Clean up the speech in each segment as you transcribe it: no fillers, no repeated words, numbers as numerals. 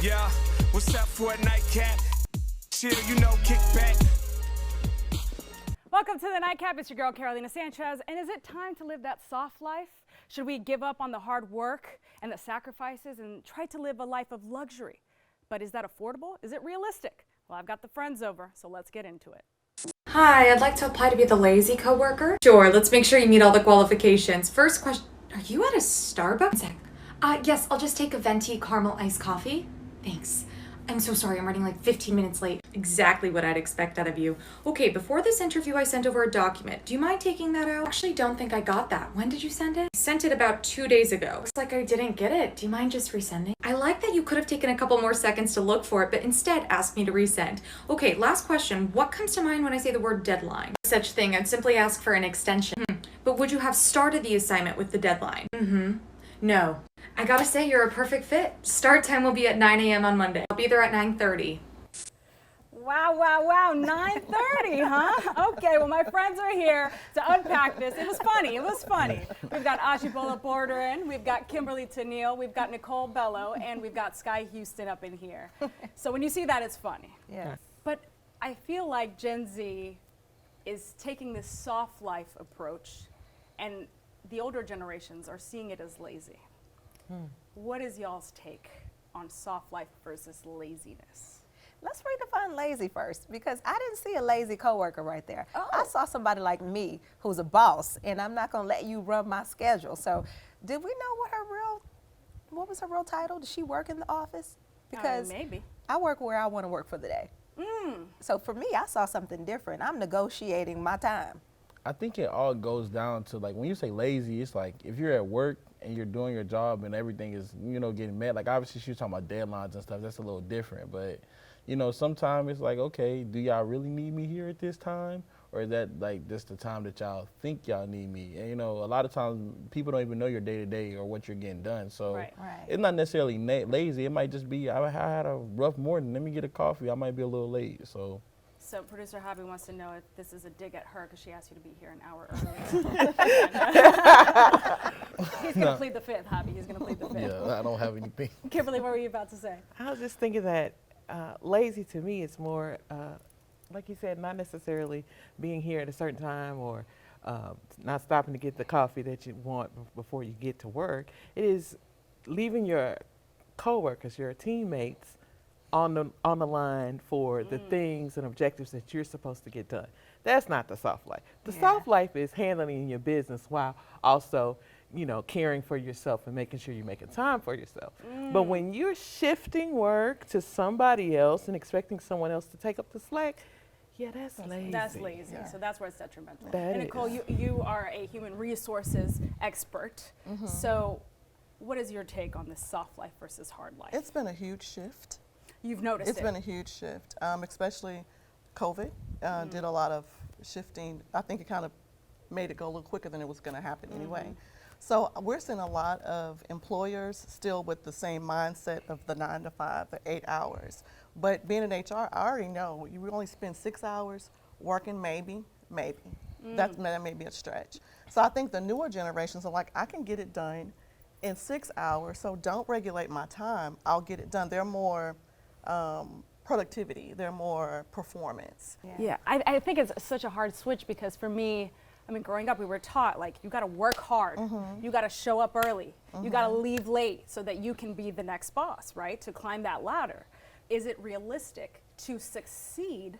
Yeah, what's up for a nightcap? Chill, you know, kick back. Welcome to the Nightcap. It's your girl, Carolina Sanchez. And is it time to live that soft life? Should we give up on the hard work and the sacrifices and try to live a life of luxury? But is that affordable? Is it realistic? Well, I've got the friends over, so let's get into it. Hi, I'd like to apply to be the lazy coworker. Sure, let's make sure you meet all the qualifications. First question, are you at a Starbucks? Yes, I'll just take a venti caramel iced coffee. Thanks. I'm so sorry, I'm running like 15 minutes late. Exactly what I'd expect out of you. Okay, before this interview, I sent over a document. Do you mind taking that out? Actually, don't think I got that. When did you send it? I sent it about 2 days ago. Looks like I didn't get it. Do you mind just resending? I like that you could have taken a couple more seconds to look for it, but instead asked me to resend. Okay, last question. What comes to mind when I say the word deadline? No such thing. I'd simply ask for an extension. But would you have started the assignment with the deadline? No. I gotta say, you're a perfect fit. Start time will be at 9 a.m. on Monday. I'll be there at 9:30. Wow, 9:30, huh? Okay, well, my friends are here to unpack this. It was funny. We've got Ashibola Borderin, we've got Kimberly Tennille, we've got Nicole Bello, and we've got Sky Houston up in here. So when you see that, it's funny. Yeah. But I feel like Gen Z is taking this soft life approach, and the older generations are seeing it as lazy. What is y'all's take on soft life versus laziness? Let's redefine lazy first, because I didn't see a lazy coworker right there. I saw somebody like me who's a boss, and I'm not gonna let you run my schedule. So did we know what was her real title? Did she work in the office? Because maybe. I work where I wanna work for the day. So for me, I saw something different. I'm negotiating my time. I think it all goes down to, like, when you say lazy, it's like if you're at work and you're doing your job and everything is, getting met. Like, obviously she was talking about deadlines and stuff. That's a little different. But, sometimes it's like, okay, do y'all really need me here at this time? Or is that, like, just the time that y'all think y'all need me? And, a lot of times people don't even know your day-to-day or what you're getting done. So Right. it's not necessarily lazy. It might just be, I had a rough morning. Let me get a coffee. I might be a little late. So Producer Hobby wants to know if this is a dig at her because she asked you to be here an hour early. He's going to plead the fifth, Hobby. He's going to plead the fifth. yeah, I don't have anything. Kimberly, what were you about to say? I was just thinking that lazy to me is more, like you said, not necessarily being here at a certain time or not stopping to get the coffee that you want before you get to work. It is leaving your coworkers, your teammates, on the line for the things and objectives that you're supposed to get done. That's not the soft life. The soft life is handling your business while also, caring for yourself and making sure you're making time for yourself. But when you're shifting work to somebody else and expecting someone else to take up the slack, that's lazy. That's lazy. Yeah. So that's where it's detrimental. That and Nicole, you are a human resources expert. So what is your take on this soft life versus hard life? It's been a huge shift. You've noticed It's been a huge shift, especially COVID did a lot of shifting. I think it kind of made it go a little quicker than it was going to happen anyway. So we're seeing a lot of employers still with the same mindset of the 9 to 5, the 8 hours. But being in HR, I already know you only spend 6 hours working, maybe. That may be a stretch. So I think the newer generations are like, I can get it done in 6 hours, so don't regulate my time. I'll get it done. They're more productivity, they're more performance. Yeah, I think it's such a hard switch because for me, growing up, we were taught, like, you gotta work hard, you gotta show up early, you gotta leave late so that you can be the next boss, right? To climb that ladder. Is it realistic to succeed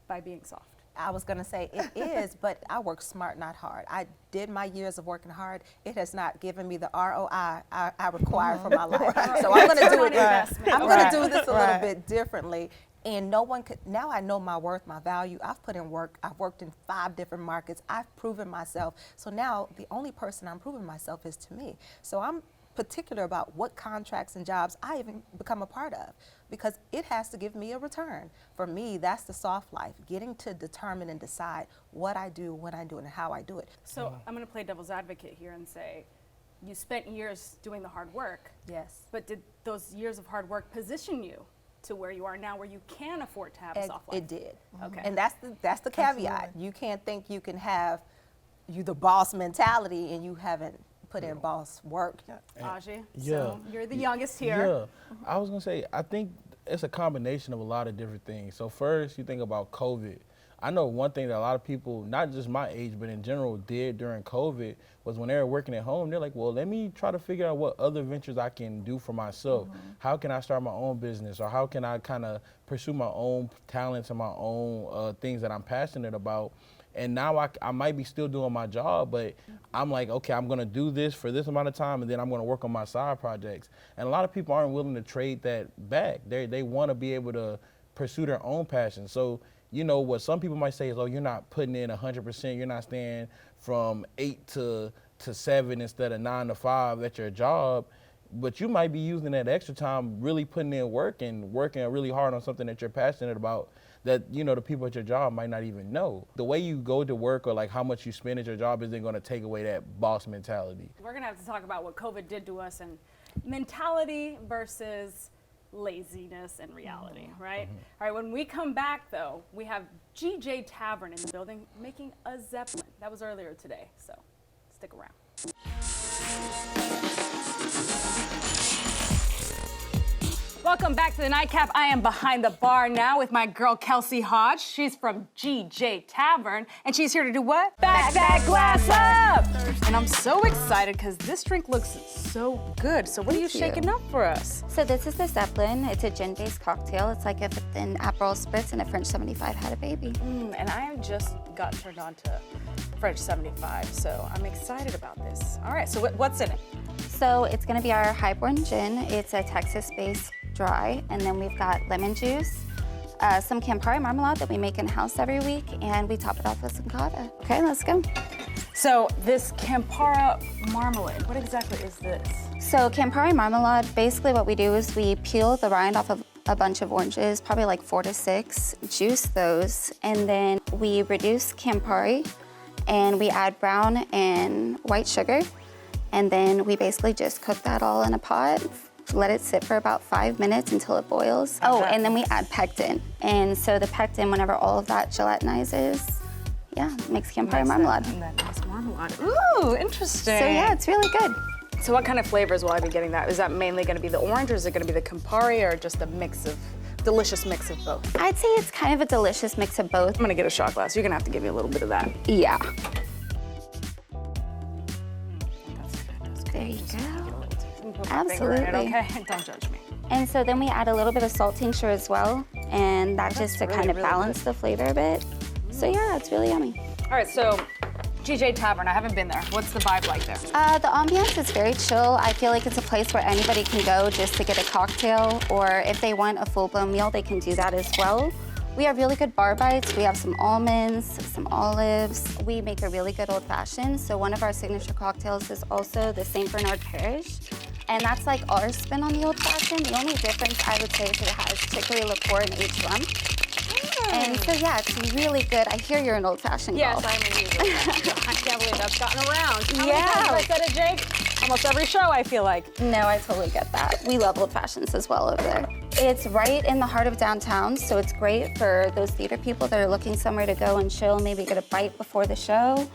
by being soft? I was going to say it is, but I work smart, not hard. I did my years of working hard. It has not given me the ROI I require for my life. So I'm going to do it. I'm going to do this a little bit differently. And no one could, now I know my worth, my value. I've put in work. I've worked in 5 different markets. I've proven myself. So now the only person I'm proving myself is to me. So I'm particular about what contracts and jobs I even become a part of, because it has to give me a return. For me, that's the soft life, getting to determine and decide what I do, when I do it, and how I do it. So I'm going to play devil's advocate here and say, you spent years doing the hard work. Yes. But did those years of hard work position you to where you are now, where you can afford to have a soft life? It did. Okay. And that's the caveat. Absolutely. You can't think you can have the boss mentality and you haven't put in boss work. Aji, Yeah. so you're the youngest here. Yeah, I was gonna say, I think it's a combination of a lot of different things. So first, you think about COVID. I know one thing that a lot of people, not just my age, but in general, did during COVID was when they were working at home, they're like, well, let me try to figure out what other ventures I can do for myself. How can I start my own business, or how can I kind of pursue my own talents and my own things that I'm passionate about? And now I might be still doing my job, but I'm like, okay, I'm gonna do this for this amount of time, and then I'm gonna work on my side projects. And a lot of people aren't willing to trade that back. They wanna be able to pursue their own passion. So, you know, what some people might say is, oh, you're not putting in 100%, you're not staying from 8 to 7 instead of 9 to 5 at your job. But you might be using that extra time really putting in work and working really hard on something that you're passionate about that, you know, the people at your job might not even know. The way you go to work or like how much you spend at your job isn't going to take away that boss mentality. We're gonna have to talk about what COVID did to us and mentality versus laziness and reality, right? All right, when we come back though, we have GJ Tavern in the building making a Zeppelin. That was earlier today, so stick around. Welcome back to the Nightcap. I am behind the bar now with my girl Kelsey Hodge. She's from GJ Tavern, and she's here to do what? Back that glass up! And I'm so excited because this drink looks so good. So what are you shaking up for us? So this is the Zeppelin. It's a gin-based cocktail. It's like if an Aperol Spritz and a French 75 had a baby. And I have just got turned on to French 75, so I'm excited about this. All right, so what's in it? So it's gonna be our highborn gin. It's a Texas-based dry, and then we've got lemon juice, some Campari marmalade that we make in-house every week, and we top it off with some cava. Okay, let's go. So this Campari marmalade, what exactly is this? So Campari marmalade, basically what we do is we peel the rind off of a bunch of oranges, probably like 4 to 6, juice those, and then we reduce Campari, and we add brown and white sugar, and then we basically just cook that all in a pot, let it sit for about 5 minutes until it boils. Oh, and then we add pectin. And so the pectin, whenever all of that gelatinizes, yeah, makes Campari marmalade. That nice marmalade. Ooh, interesting. So yeah, it's really good. So what kind of flavors will I be getting that? Is that mainly gonna be the orange, or is it gonna be the Campari, or just a delicious mix of both? I'd say it's kind of a delicious mix of both. I'm gonna get a shot glass. You're gonna have to give me a little bit of that. Yeah. That's good. There you go. Put my finger in it, Absolutely. okay? Don't judge me. And so then we add a little bit of salt tincture as well, and that's just to really, kind of really balance good. the flavor a bit. So yeah, it's really yummy. All right, so GJ Tavern, I haven't been there. What's the vibe like there? The ambiance is very chill. I feel like it's a place where anybody can go just to get a cocktail, or if they want a full-blown meal, they can do that as well. We have really good bar bites. We have some almonds, some olives. We make a really good old-fashioned. So one of our signature cocktails is also the St. Bernard Parish. And that's like our spin on the old-fashioned. The only difference I would say is that it has chicory liqueur and aged rum. And so yeah, it's really good. I hear you're an old-fashioned girl. Yes, I'm a user. I can't believe that's gotten around. How many Yeah. times have I said it, Jake? Almost every show, I feel like. No, I totally get that. We love old fashions as well over there. It's right in the heart of downtown, so it's great for those theater people that are looking somewhere to go and chill, maybe get a bite before the show.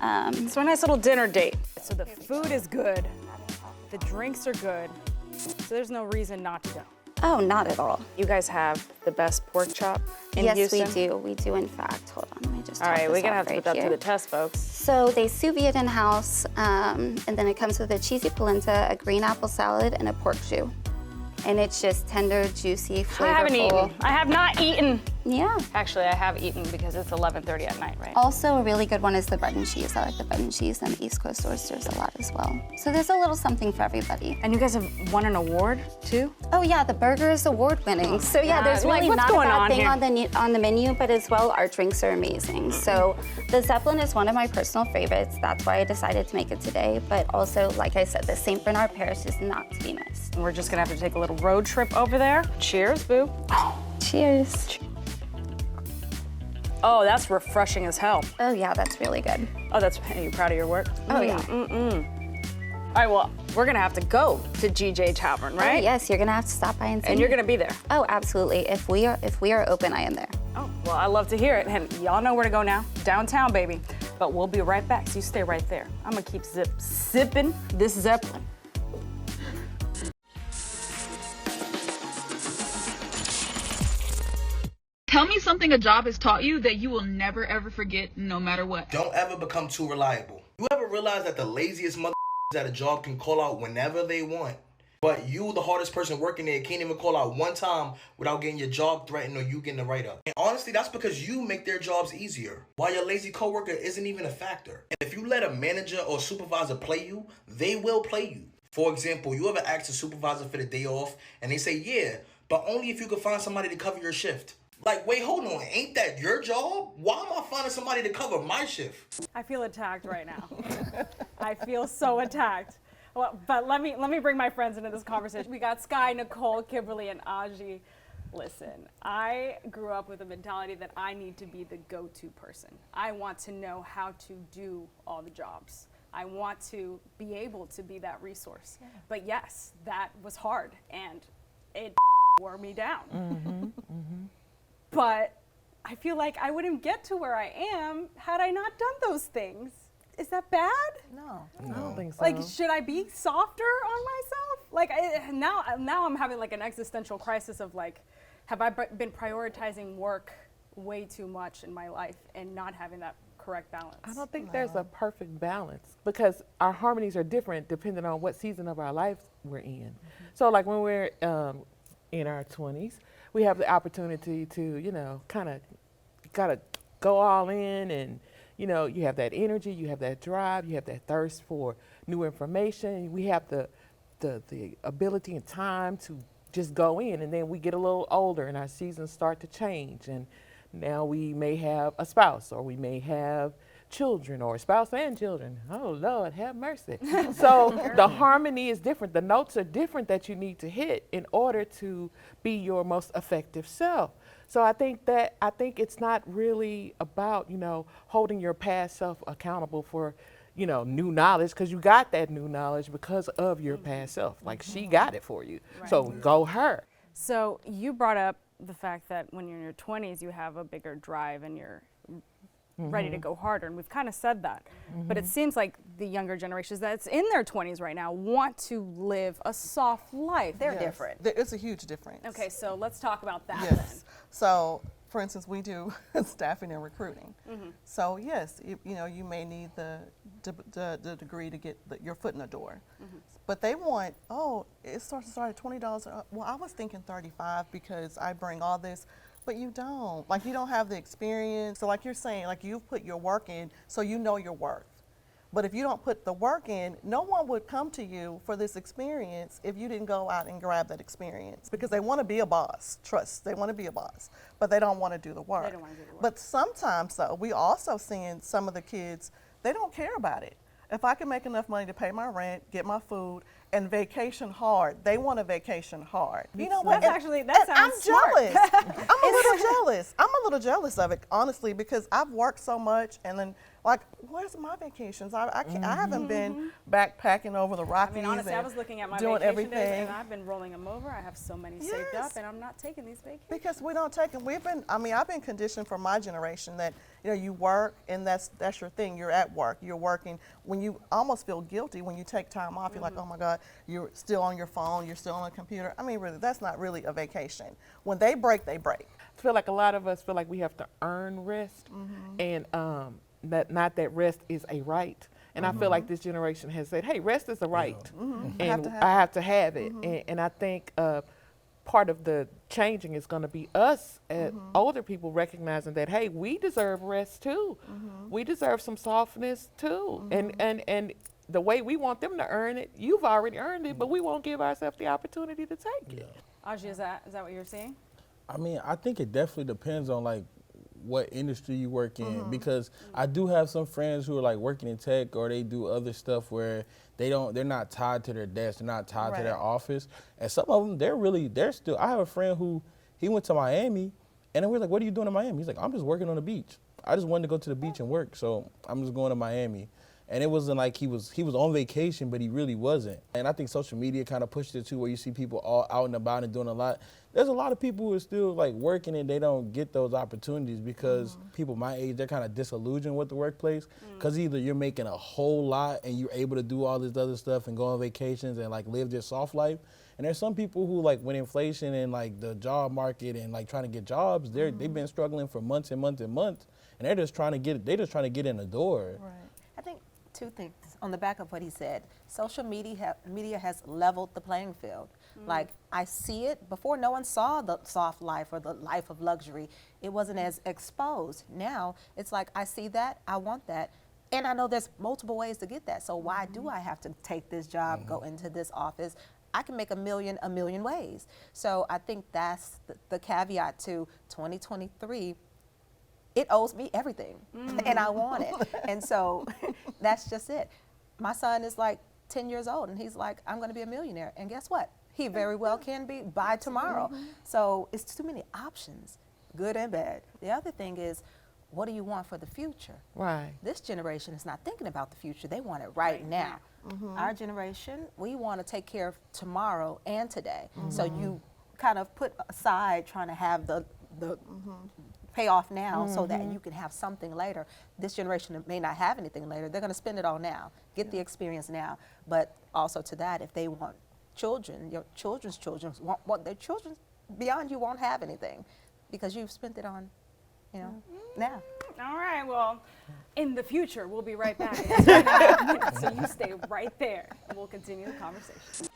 So a nice little dinner date. So the food is good, the drinks are good, so there's no reason not to go. Oh, not at all. You guys have the best pork chop in Yes, Houston? we do. We do, in fact. Hold on, let me just All top right, this we're gonna off have to right put that here. to the test, folks. So they sous vide in-house, and then it comes with a cheesy polenta, a green apple salad, and a pork jus. And it's just tender, juicy, flavorful. I haven't eaten. I have not eaten. Yeah. Actually, I have eaten because it's 11:30 at night, right? Also, a really good one is the bread and cheese. I like the bread and cheese and the East Coast oysters a lot as well. So there's a little something for everybody. And you guys have won an award, too? Oh yeah, the burger is award winning. So yeah, there's like, really what's not a going bad on thing here? on the menu, but as well, our drinks are amazing. So the Zeppelin is one of my personal favorites. That's why I decided to make it today. But also, like I said, the St. Bernard Parish is not to be missed. We're just gonna have to take a little road trip over there. Cheers, boo. Cheers. Oh, that's refreshing as hell. Oh yeah, that's really good. Oh, are you proud of your work? Oh yeah. All right, well, we're gonna have to go to GJ Tavern, right? Oh, yes, you're gonna have to stop by and see And you're me. gonna be there. Oh, absolutely. If we are open, I am there. Oh, well, I love to hear it. And y'all know where to go now. Downtown, baby. But we'll be right back, so you stay right there. I'm gonna keep sipping this Zeppelin. Tell me something a job has taught you that you will never ever forget no matter what. Don't ever become too reliable. You ever realize that the laziest at a job can call out whenever they want? But you, the hardest person working there, can't even call out one time without getting your job threatened or you getting the write-up. And honestly, that's because you make their jobs easier, while your lazy coworker isn't even a factor. And if you let a manager or supervisor play you, they will play you. For example, you ever ask a supervisor for the day off and they say, yeah, but only if you can find somebody to cover your shift. Like, wait, hold on, ain't that your job? Why am I finding somebody to cover my shift? I feel attacked right now. I feel so attacked. Well, but let me bring my friends into this conversation. We got Sky, Nicole, Kimberly, and Aji. Listen, I grew up with a mentality that I need to be the go-to person. I want to know how to do all the jobs. I want to be able to be that resource. Yeah. But yes, that was hard, and it wore me down. But I feel like I wouldn't get to where I am had I not done those things. Is that bad? No. I don't think so. Like, should I be softer on myself? Like, now I'm having like an existential crisis of like, have I been prioritizing work way too much in my life and not having that correct balance? I don't think there's a perfect balance because our harmonies are different depending on what season of our life we're in. So like when we're in our 20s, we have the opportunity to, you know, kind of gotta go all in and, you know, you have that energy, you have that drive, you have that thirst for new information. We have the ability and time to just go in, and then we get a little older and our seasons start to change, and now we may have a spouse or we may have children or a spouse and children. Oh Lord, have mercy. So the harmony is different. The notes are different that you need to hit in order to be your most effective self. So I think it's not really about, you know, holding your past self accountable for, you know, new knowledge, because you got that new knowledge because of your past self. Like she got it for you. Right. So go her. So you brought up the fact that when you're in your 20s, you have a bigger drive and you're ready to go harder, and we've kind of said that. But it seems like the younger generations that's in their 20s right now want to live a soft life. They're different. It's a huge difference. Okay, so let's talk about that Yes. then. So, for instance, we do staffing and recruiting. So yes, you know, you may need the degree to get your foot in the door. But they want, oh, it starts at $20. Well, I was thinking 35 because I bring all this. But you don't. Like, you don't have the experience. So like you're saying, like you've put your work in, so you know your worth. But if you don't put the work in, no one would come to you for this experience if you didn't go out and grab that experience. Because they want to be a boss. Trust, they want to be a boss. But they don't want to do the work. They don't want to do the work. But sometimes, though, we also seeing some of the kids, they don't care about it. If I can make enough money to pay my rent, get my food, and vacation hard, they want to vacation hard. You know what? That sounds I'm smart. jealous. I'm a little jealous. I'm a little jealous of it, honestly, because I've worked so much, and then like, where's my vacations? I haven't been backpacking over the Rockies. I mean, honestly, I and was looking at my doing vacation everything. days, and I've been rolling them over. I have so many saved up, Yes. and I'm not taking these vacations. Because we don't take them. I've been conditioned for my generation that, you know, you work and that's your thing. You're at work. You're working. When you almost feel guilty when you take time off, you're like, oh my God, you're still on your phone. You're still on a computer. I mean, really, that's not really a vacation. When they break, they break. I feel like a lot of us feel like we have to earn rest, and not that rest is a right. And I feel like this generation has said, hey, rest is a right, and I have to have it. And I think part of the changing is going to be us as older people recognizing that, hey, we deserve rest too. We deserve some softness too. And the way we want them to earn it, you've already earned it, but we won't give ourselves the opportunity to take it. Aji, is that what you're seeing? I mean, I think it definitely depends on like what industry you work in, because I do have some friends who are like working in tech or they do other stuff where they're not tied to their desk, they're not tied to their office. And some of them, they're still, I have a friend who, he went to Miami and then we're like, what are you doing in Miami? He's like, I'm just working on the beach. I just wanted to go to the beach and work, so I'm just going to Miami. And it wasn't like he was on vacation, but he really wasn't. And I think social media kind of pushed it too, where you see people all out and about and doing a lot. There's a lot of people who are still like working and they don't get those opportunities because people my age, they're kind of disillusioned with the workplace because either you're making a whole lot and you're able to do all this other stuff and go on vacations and like live this soft life. And there's some people who like when inflation and like the job market and like trying to get jobs, they've been struggling for months and months and months, and they're just trying to get in the door. Right. I think two things on the back of what he said. Social media has leveled the playing field. Like I see it before. No one saw the soft life or the life of luxury. It wasn't as exposed. Now it's like I see that, I want that, and I know there's multiple ways to get that. So why do I have to take this job, go into this office? I can make a million ways. So I think that's the caveat to 2023. It owes me everything, and I want it. And so that's just it. My son is like 10 years old, and he's like, I'm going to be a millionaire. And guess what? He very well can be by tomorrow. So it's too many options, good and bad. The other thing is, what do you want for the future? Right. This generation is not thinking about the future. They want it right now. Our generation, we want to take care of tomorrow and today. So you kind of put aside trying to have the pay off now so that you can have something later. This generation may not have anything later. They're going to spend it all now, get the experience now. But also to that, if they want children, your children's children, want their children beyond you won't have anything because you've spent it on, now. All right, well, in the future, we'll be right back in 2.5 minutes, so you stay right there, and we'll continue the conversation.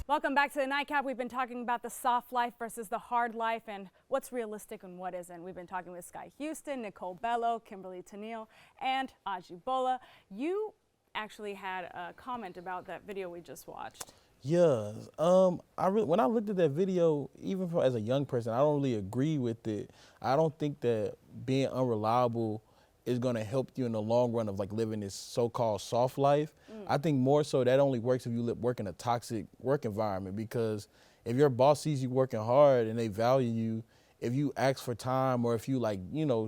Welcome back to the Nightcap. We've been talking about the soft life versus the hard life and what's realistic and what isn't. We've been talking with Sky Houston, Nicole Bello, Kimberly Tennille, and Aji Bola. You actually had a comment about that video we just watched. Yeah, when I looked at that video, even as a young person, I don't really agree with it. I don't think that being unreliable is going to help you in the long run of like living this so-called soft life. I think more so that only works if you work in a toxic work environment, because if your boss sees you working hard and they value you, if you ask for time or if you like,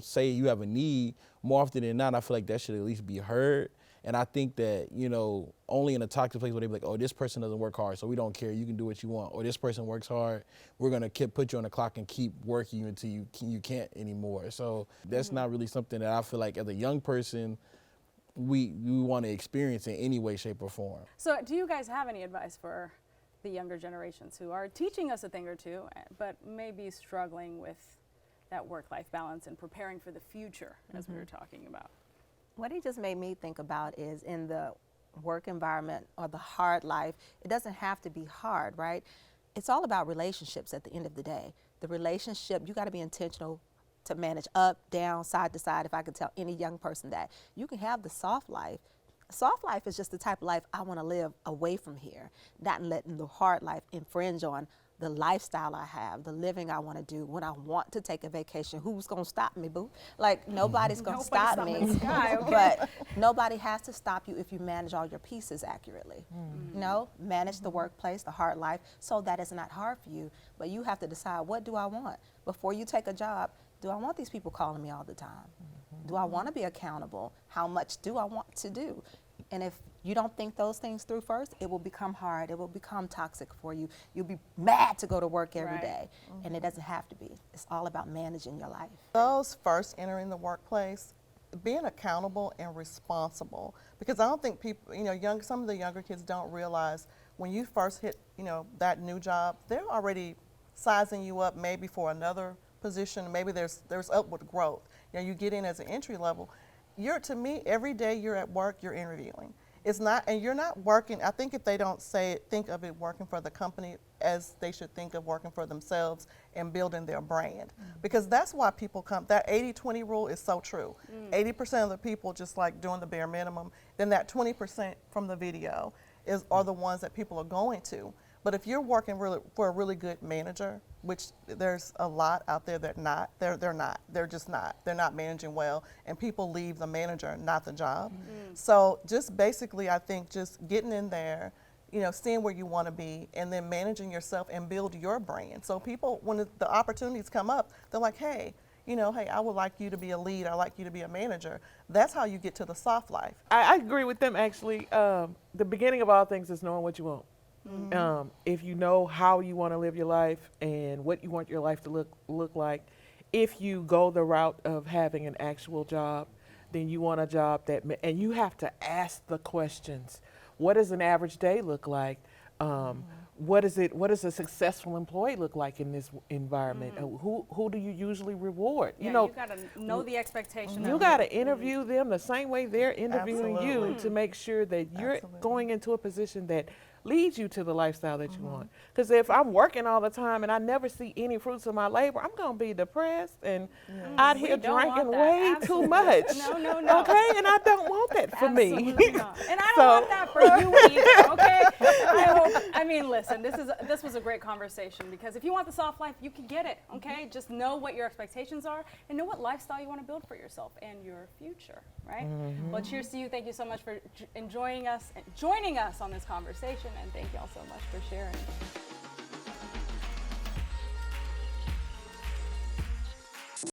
say you have a need, more often than not, I feel like that should at least be heard. And I think that, only in a toxic place where they be like, oh, this person doesn't work hard, so we don't care, you can do what you want. Or this person works hard, we're gonna put you on the clock and keep working you until you can't anymore. So that's not really something that I feel like as a young person, we want to experience in any way, shape, or form. So do you guys have any advice for the younger generations who are teaching us a thing or two, but maybe struggling with that work-life balance and preparing for the future, as we were talking about? What he just made me think about is in the work environment or the hard life, it doesn't have to be hard, right? It's all about relationships at the end of the day. The relationship, you got to be intentional to manage up, down, side to side. If I could tell any young person that, you can have the soft life. Soft life is just the type of life I want to live away from here, not letting the hard life infringe on the lifestyle I have, the living I want to do. When I want to take a vacation, who's going to stop me, boo? Like, nobody's going to stop me. But nobody has to stop you if you manage all your pieces accurately. Manage the workplace, the hard life, so that it's not hard for you. But you have to decide, what do I want? Before you take a job, do I want these people calling me all the time? Do I want to be accountable? How much do I want to do? And if you don't think those things through first, it will become hard. It will become toxic for you. You'll be mad to go to work every day. And it doesn't have to be. It's all about managing your life. Those first entering the workplace, being accountable and responsible. Because I don't think people, some of the younger kids don't realize when you first hit, that new job, they're already sizing you up maybe for another position. Maybe there's upward growth. You get in as an entry level. To me, every day you're at work, you're interviewing. It's not, and you're not working. I think if they don't think of it working for the company, as they should think of working for themselves and building their brand. Because that's why people come. That 80-20 rule is so true. 80% of the people just like doing the bare minimum. Then that 20% from the video are the ones that people are going to. But if you're working for a really good manager, which there's a lot out there that they're not. They're just not. They're not managing well, and people leave the manager, not the job. So just basically, I think just getting in there, seeing where you want to be, and then managing yourself and build your brand. So people, when the opportunities come up, they're like, hey, you know, hey, I would like you to be a lead, I like you to be a manager. That's how you get to the soft life. I agree with them actually. The beginning of all things is knowing what you want. If you know how you want to live your life and what you want your life to look like, if you go the route of having an actual job, then you want a job that, and you have to ask the questions. What does an average day look like? What does a successful employee look like in this environment? Who do you usually reward? Yeah, you know, you gotta know the expectation. you got to interview them the same way they're interviewing you to make sure that you're going into a position that leads you to the lifestyle that you want. Because if I'm working all the time and I never see any fruits of my labor, I'm going to be depressed and out here drinking way too much. No. Okay, and I don't want that for me. Not. And I don't want that for you either, okay? I mean, listen, this was a great conversation because if you want the soft life, you can get it, okay? Just know what your expectations are and know what lifestyle you want to build for yourself and your future, right? Well, cheers to you. Thank you so much for joining us on this conversation, and thank you all so much for sharing.